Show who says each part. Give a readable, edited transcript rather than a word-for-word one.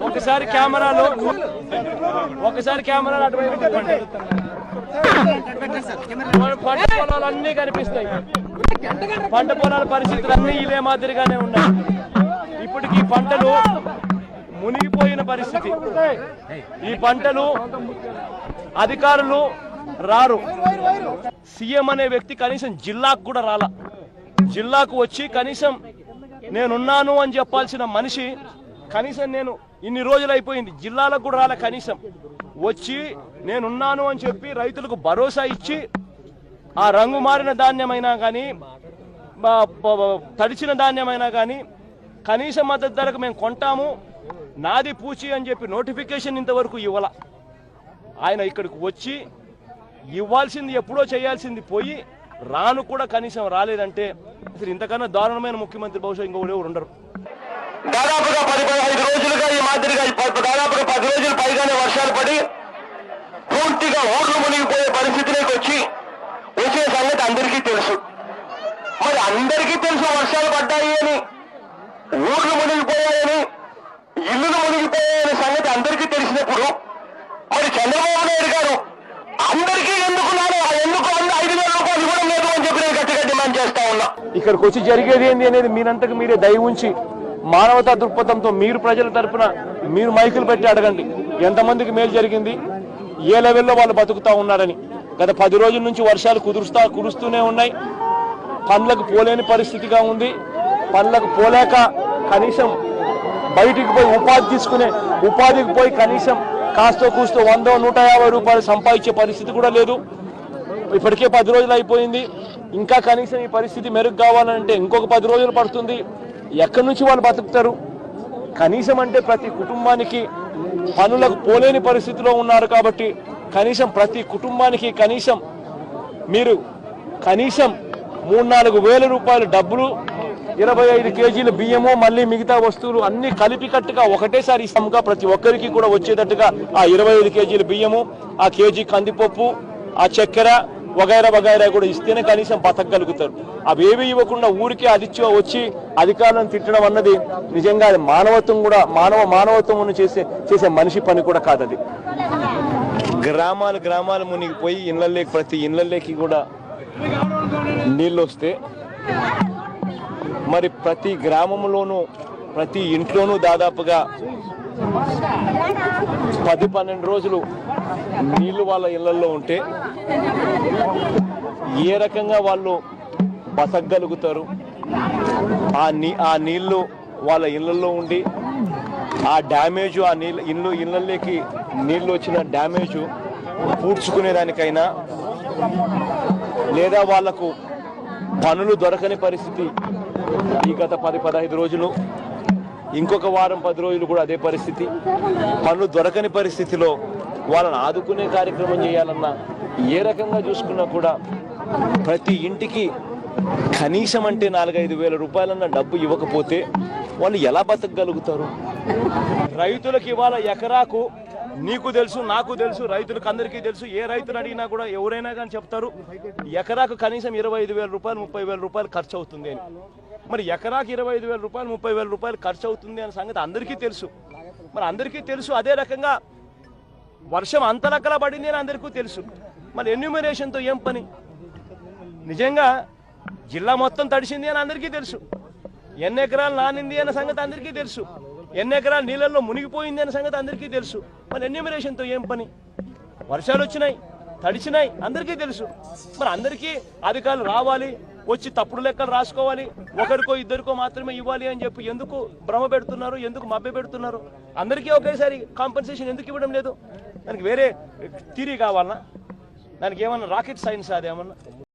Speaker 1: ఒకసారి కెమెరాలో అటువైపు తిప్పండి. పంట పొలాలన్నీ కనిపిస్తాయి. పంట పొలాల పరిస్థితులు అన్నీ ఇదే మాదిరిగానే ఉన్నాయి. ఇప్పటికి పంటలు మునిగిపోయిన పరిస్థితి. ఈ పంటలు అధికారులు రారు. సీఎం అనే వ్యక్తి కనీసం జిల్లాకు కూడా రాలా. జిల్లాకు వచ్చి కనీసం నేనున్నాను అని చెప్పాల్సిన మనిషి కనీసం నేను ఇన్ని రోజులు అయిపోయింది జిల్లాలకు కూడా రాలే. కనీసం వచ్చి నేనున్నాను అని చెప్పి రైతులకు భరోసా ఇచ్చి ఆ రంగు మారిన ధాన్యమైనా కానీ తడిచిన ధాన్యమైనా కానీ కనీస మద్దతు ధరకు మేము కొంటాము, నాది పూచి అని చెప్పి నోటిఫికేషన్ ఇంతవరకు ఇవ్వాల. ఆయన ఇక్కడికి వచ్చి ఇవ్వాల్సింది ఎప్పుడో చేయాల్సింది పోయి రాను కూడా కనీసం రాలేదంటే అసలు ఇంతకన్నా దారుణమైన ముఖ్యమంత్రి బహుశా ఇంకొకరు ఉండరు.
Speaker 2: దాదాపుగా 10-15 రోజులుగా ఈ మాదిరిగా దాదాపుగా 10 రోజులు పైగానే వర్షాలు పడి పూర్తిగా ఊర్లు మునిగిపోయే పరిస్థితిలోకి వచ్చే సంగతి అందరికీ తెలుసు. మరి అందరికీ తెలుసు వర్షాలు పడ్డాయి అని, ఊర్లు మునిగిపోయాయని, ఇల్లులు మునిగిపోయాయని సంగతి అందరికీ తెలిసినప్పుడు మరి చంద్రబాబు నాయుడు గారు అందరికీ ఎందుకు 5,000 రూపాయలు ఇవ్వడం లేదు అని చెప్పి నేను గట్టిగా డిమాండ్ చేస్తా ఉన్నా.
Speaker 1: ఇక్కడికి వచ్చి జరిగేది ఏంటి అనేది మీరంతకు మీరే దయ ఉంచి మానవతా దృక్పథంతో మీరు ప్రజల తరపున మీరు మైకులు పెట్టి అడగండి ఎంతమందికి మేలు జరిగింది, ఏ లెవెల్లో వాళ్ళు బతుకుతా ఉన్నారని. గత 10 రోజుల నుంచి వర్షాలు కురుస్తూనే ఉన్నాయి. పనులకు పోలేని పరిస్థితిగా ఉంది. పనులకు పోలేక కనీసం బయటికి పోయి ఉపాధికి పోయి కనీసం కాస్తో కూస్తో 100-150 రూపాయలు సంపాదించే పరిస్థితి కూడా లేదు. ఇప్పటికే 10 రోజులు అయిపోయింది. ఇంకా కనీసం ఈ పరిస్థితి మెరుగు కావాలంటే ఇంకొక 10 రోజులు పడుతుంది. ఎక్కడి నుంచి వాళ్ళు బతుకుతారు? కనీసం అంటే ప్రతి కుటుంబానికి పనులకు పోలేని పరిస్థితిలో ఉన్నారు కాబట్టి కనీసం ప్రతి కుటుంబానికి కనీసం మీరు కనీసం 3-4 వేల రూపాయలు డబ్బులు, 25 కేజీల బియ్యము, మళ్ళీ మిగతా వస్తువులు అన్ని కలిపి కట్టుగా ఒకటేసారి ఇస్తాముగా ప్రతి ఒక్కరికి కూడా వచ్చేటట్టుగా ఆ 25 కేజీల బియ్యము, ఆ కేజీ కందిపప్పు, ఆ చక్కెర వగైరా కూడా ఇస్తేనే కనీసం బతకగలుగుతారు. అవేవి ఇవ్వకుండా ఊరికే వచ్చి అధికారులను తిట్టడం అన్నది నిజంగా మానవత్వం చేసే మనిషి పని కూడా కాదది. గ్రామాలు మునిగిపోయి ప్రతి ఇళ్లలోకి కూడా నీళ్ళు వస్తే మరి ప్రతి గ్రామంలోనూ ప్రతి ఇంట్లోనూ దాదాపుగా 10-12 రోజులు నీళ్లు వాళ్ళ ఇళ్లలో ఉంటే ఏ రకంగా వాళ్ళు బతకగలుగుతారు? ఆ నీళ్లు వాళ్ళ ఇళ్లలో ఉండి ఆ డ్యామేజు, ఆ ఇళ్ళల్లోకి నీళ్లు వచ్చిన డ్యామేజు పూడ్చుకునేదానికైనా లేదా వాళ్లకు పనులు దొరకని పరిస్థితి ఈ గత 10-15 రోజులు, ఇంకొక వారం 10 రోజులు కూడా అదే పరిస్థితి. పనులు దొరకని పరిస్థితిలో వాళ్ళని ఆదుకునే కార్యక్రమం చేయాలన్నా ఏ రకంగా చూసుకున్నా కూడా ప్రతి ఇంటికి కనీసం అంటే 4-5 వేల రూపాయలన్న డబ్బు ఇవ్వకపోతే వాళ్ళు ఎలా బతకగలుగుతారు? రైతులకు ఇవాళ ఎకరాకు నీకు తెలుసు, నాకు తెలుసు, రైతులకు అందరికీ తెలుసు. ఏ రైతులు అడిగినా కూడా ఎవరైనా కానీ చెప్తారు ఎకరాకు కనీసం 25,000 రూపాయలు 30,000 రూపాయలు ఖర్చు అవుతుంది అని. మరి ఎకరాకు 25,000 రూపాయలు 30,000 రూపాయలు ఖర్చు అవుతుంది అనే సంగతి అందరికీ తెలుసు. మరి అందరికీ తెలుసు. అదే రకంగా వర్షం అంతలక్కలా పడింది అని అందరికీ తెలుసు. మరి ఎన్యూమరేషన్తో ఏం పని? నిజంగా జిల్లా మొత్తం తడిసింది అని అందరికీ తెలుసు. ఎన్ని ఎకరాలు నానింది అన్న సంగతి అందరికీ తెలుసు. ఎన్ని ఎకరాలు నీళ్ళల్లో మునిగిపోయింది అనే సంగతి అందరికీ తెలుసు. మరి ఎన్యూమరేషన్తో ఏం పని? వర్షాలు వచ్చినాయి, తడిచినాయి, అందరికీ తెలుసు. మరి అందరికీ అధికారులు రావాలి, వచ్చి తప్పుడు లెక్కలు రాసుకోవాలి, ఒకరికో ఇద్దరికో మాత్రమే ఇవ్వాలి అని చెప్పి ఎందుకు భ్రమ పెడుతున్నారు? ఎందుకు మభ్య పెడుతున్నారు? అందరికీ ఒకేసారి కాంపెన్సేషన్ ఎందుకు ఇవ్వడం లేదు? దానికి వేరే థియరీ కావాలన్నా? దానికి ఏమన్నా రాకెట్ సైన్స్ అదేమన్నా?